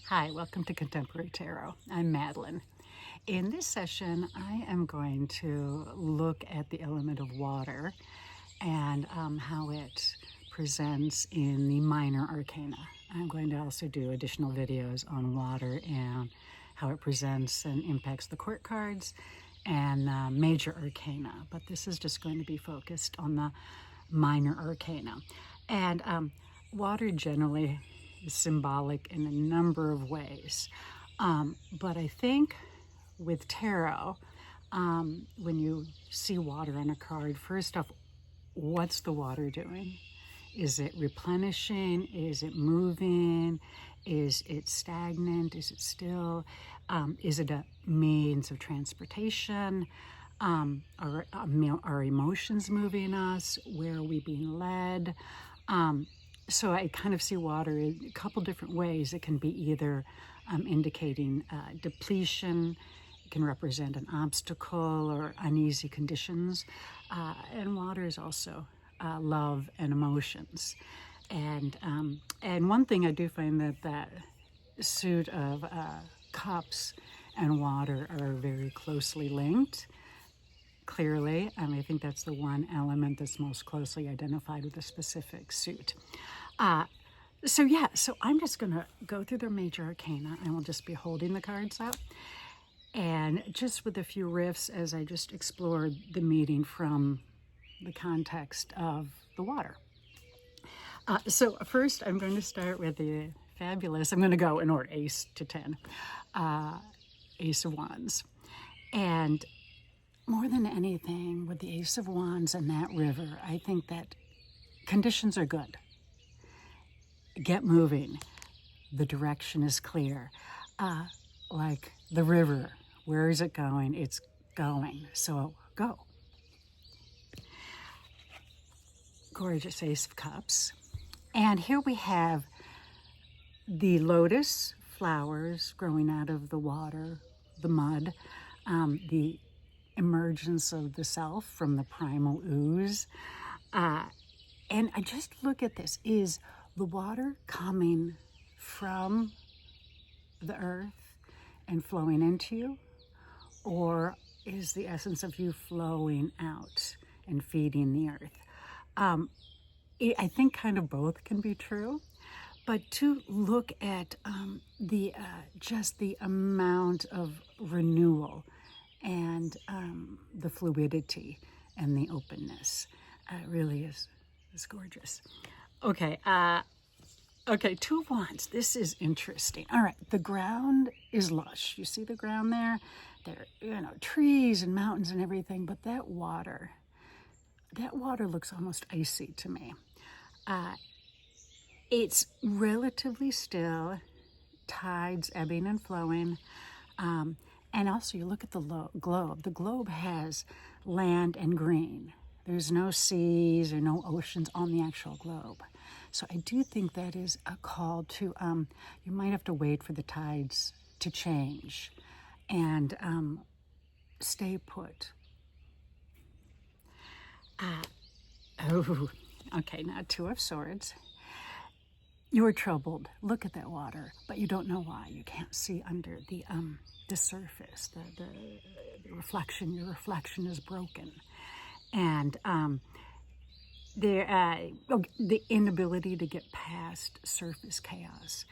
Hi, welcome to Contemporary Tarot. I'm Madeline. In this session, I am going to look at the element of water and how it presents in the minor arcana. I'm going to also do additional videos on water and how it presents and impacts the court cards and major arcana, but this is just going to be focused on the minor arcana. And water generally is symbolic in a number of ways. But I think with tarot, when you see water on a card, first off, what's the water doing? Is it replenishing? Is it moving? Is it stagnant? Is it still? Is it a means of transportation? Are emotions moving us? Where are we being led? So I kind of see water in a couple different ways. It can be either indicating depletion, it can represent an obstacle or uneasy conditions, and water is also love and emotions. And one thing I do find that suit of cups and water are very closely linked. Clearly, I think that's the one element that's most closely identified with a specific suit. So I'm just going to go through the major arcana, and we'll just be holding the cards up. And just with a few riffs as I just explored the meaning from the context of the water. So first, I'm going to start with the fabulous, I'm going to go in order, Ace to 10, Ace of Wands. And more than anything, with the Ace of Wands and that river, I think that conditions are good. Get moving. The direction is clear. Like the river, where is it going? It's going, so go. Gorgeous Ace of Cups. And here we have the lotus flowers growing out of the water, the mud, the emergence of the self from the primal ooze. And I just look at this. Is the water coming from the earth and flowing into you? Or is the essence of you flowing out and feeding the earth? I think kind of both can be true. But to look at just the amount of renewal and the fluidity and the openness really is gorgeous. Okay, Two of Wands. This is interesting. All right, the ground is lush. You see the ground there? There, trees and mountains and everything. But that water looks almost icy to me. It's relatively still. Tides ebbing and flowing. And also, you look at the globe. The globe has land and green. There's no seas or no oceans on the actual globe. So I do think that is a call to, you might have to wait for the tides to change and stay put. Okay, now Two of Swords. You are troubled. Look at that water, but you don't know why. You can't see under the surface, the reflection. Your reflection is broken. And the inability to get past surface chaos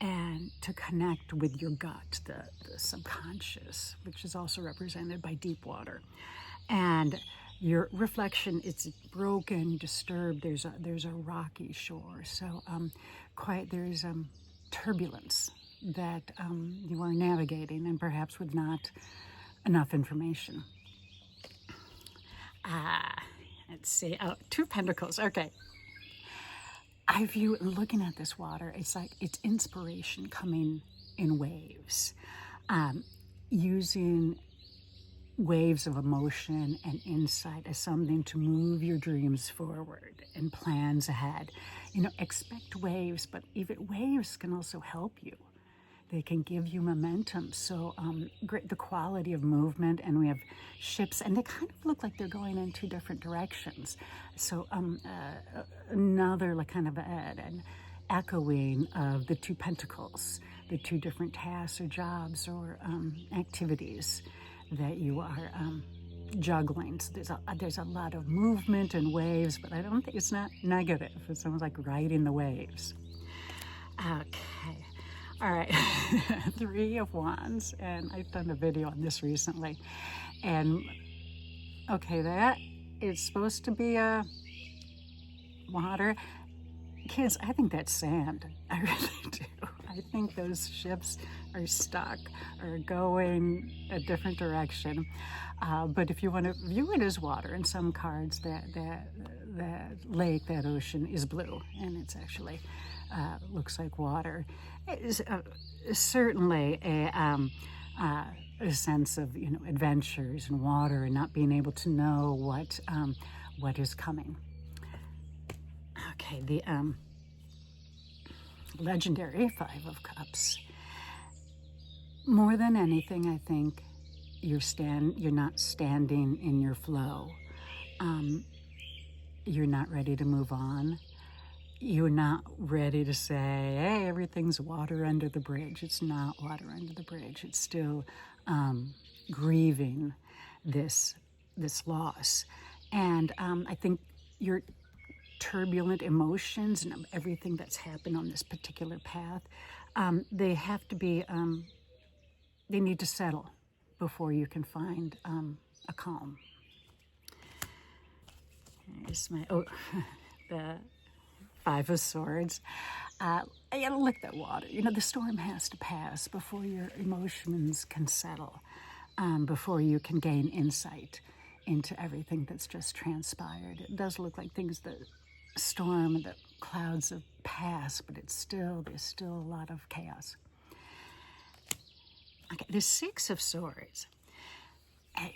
and to connect with your gut, the subconscious, which is also represented by deep water. And your reflection, it's broken, disturbed. There's a rocky shore. So there's turbulence that you are navigating, and perhaps with not enough information. Let's see. Oh, Two of Pentacles. Okay. I view, looking at this water, it's like it's inspiration coming in waves, using waves of emotion and insight as something to move your dreams forward and plans ahead. Expect waves, but even waves can also help you. They can give you momentum. So great, the quality of movement, and we have ships, and they kind of look like they're going in two different directions. So another kind of echoing of the two pentacles, the two different tasks or jobs or activities that you are juggling. So there's a lot of movement and waves, but I don't think it's not negative. It's almost like riding the waves. Okay. All right. Three of Wands, and I've done a video on this recently. And okay, that is supposed to be a water. Kids, I think that's sand. I really do. I think those ships are stuck or going a different direction. But if you want to view it as water, in some cards that lake, that ocean is blue, and it's actually looks like water. It is certainly a sense of adventures and water and not being able to know what is coming. Okay, the legendary Five of Cups. More than anything, I think you're not standing in your flow. You're not ready to move on. You're not ready to say, hey, everything's water under the bridge. It's not water under the bridge. It's still grieving this loss. And I think your turbulent emotions and everything that's happened on this particular path, they have to be, they need to settle before you can find a calm. Here's my, the Five of Swords. You gotta look at that water. The storm has to pass before your emotions can settle, before you can gain insight into everything that's just transpired. It does look like things, the storm and the clouds have passed, but there's still a lot of chaos. Okay, the Six of Swords.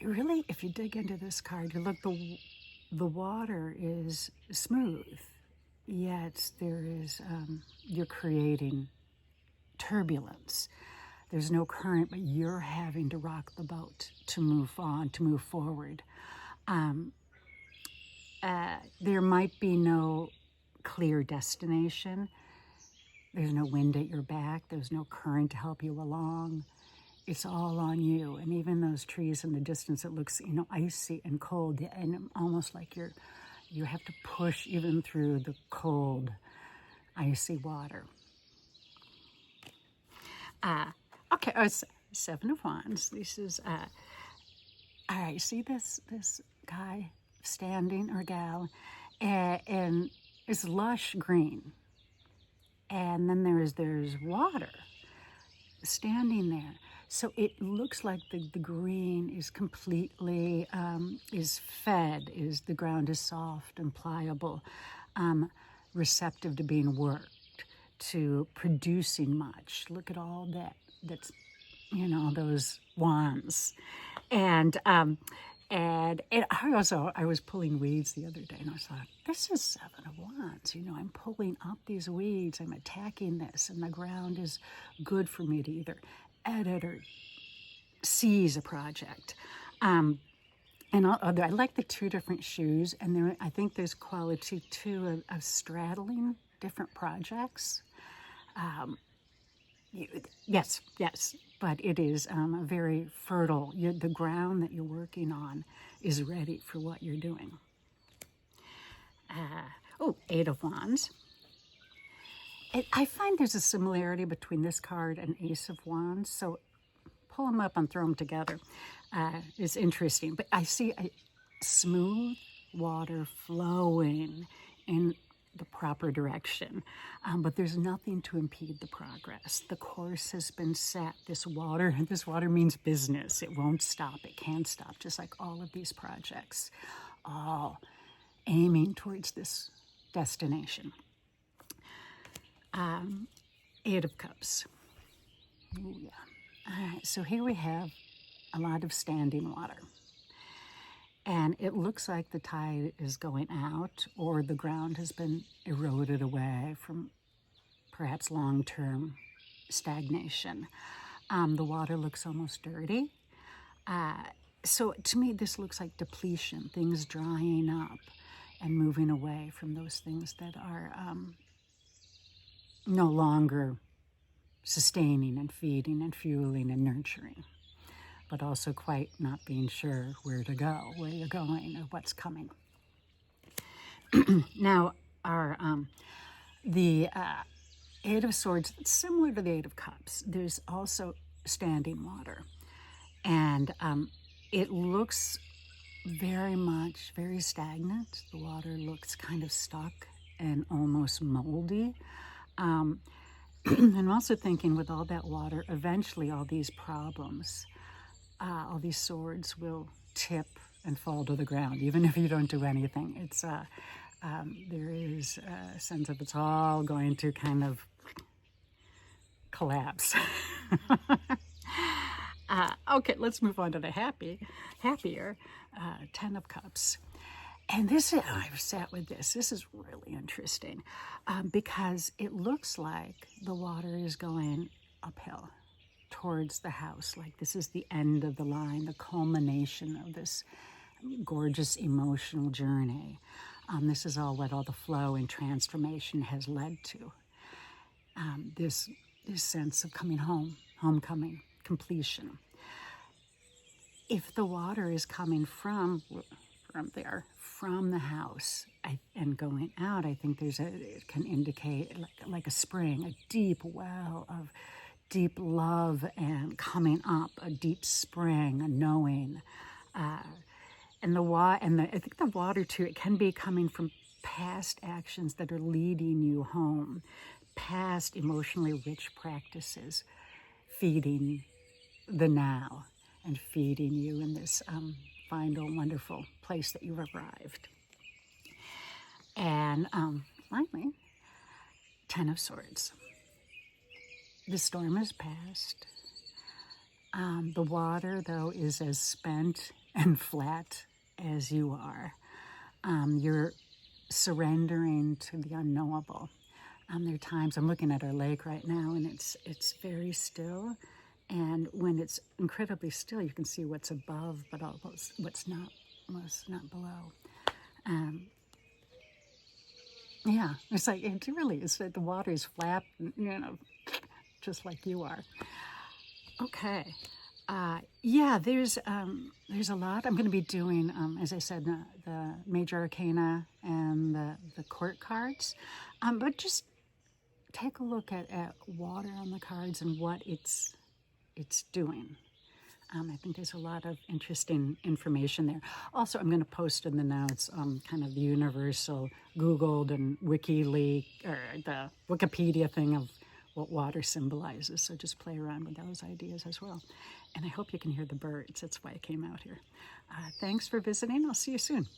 Really, if you dig into this card, you look, the water is smooth, yet there is, you're creating turbulence. There's no current, but you're having to rock the boat to move on, to move forward. There might be no clear destination. There's no wind at your back. There's no current to help you along. It's all on you. And even those trees in the distance, it looks, icy and cold, and almost like you have to push even through the cold, icy water. Okay, Seven of Wands. This is, all right, see this guy standing, or gal, and it's lush green. And then there's water standing there. So it looks like the green is completely, is fed, the ground is soft and pliable, receptive to being worked, to producing much. Look at all that's, those wands. And I was pulling weeds the other day, and I thought, this is Seven of Wands. I'm pulling up these weeds, I'm attacking this, and the ground is good for me to either edit or seize a project. And I like the two different shoes, and I think there's quality too of straddling different projects. Yes, but it is very fertile. The ground that you're working on is ready for what you're doing. Eight of Wands. I find there's a similarity between this card and Ace of Wands, so pull them up and throw them together. It's interesting, but I see a smooth water flowing in the proper direction, but there's nothing to impede the progress. The course has been set. This water means business. It won't stop. It can't stop, just like all of these projects, all aiming towards this destination. Eight of Cups. Ooh, yeah. All right, so here we have a lot of standing water. And it looks like the tide is going out, or the ground has been eroded away from perhaps long-term stagnation. The water looks almost dirty. So to me, this looks like depletion, things drying up and moving away from those things that are no longer sustaining and feeding and fueling and nurturing, but also quite not being sure where to go, where you're going, or what's coming. Now, the Eight of Swords, similar to the Eight of Cups, there's also standing water. And it looks very stagnant. The water looks kind of stuck and almost moldy. I'm also thinking with all that water, eventually all these problems, all these swords will tip and fall to the ground, even if you don't do anything. It's there is a sense of it's all going to kind of collapse. Okay, let's move on to the happier Ten of Cups. And I've sat with this. This is really interesting because it looks like the water is going uphill towards the house. Like this is the end of the line, the culmination of this gorgeous emotional journey. This is all what all the flow and transformation has led to. This sense of coming home, homecoming, completion. If the water is coming from the house and going out, I think it can indicate like a spring, a deep well of deep love and coming up, a deep spring, a knowing. And I think the water too, it can be coming from past actions that are leading you home, past emotionally rich practices, feeding the now and feeding you in this final, wonderful place that you've arrived. And finally, Ten of Swords. The storm has passed. The water, though, is as spent and flat as you are. You're surrendering to the unknowable. There are times, I'm looking at our lake right now, and it's very still. And when it's incredibly still, you can see what's above, but almost what's not below. Yeah, it's like it's the water is flat, just like you are. Okay. There's a lot. I'm going to be doing, as I said, the major arcana and the court cards, but just take a look at water on the cards and what it's doing. I think there's a lot of interesting information there. Also, I'm going to post in the notes kind of the universal Googled and the Wikipedia thing of what water symbolizes. So just play around with those ideas as well. And I hope you can hear the birds. That's why I came out here. Thanks for visiting. I'll see you soon.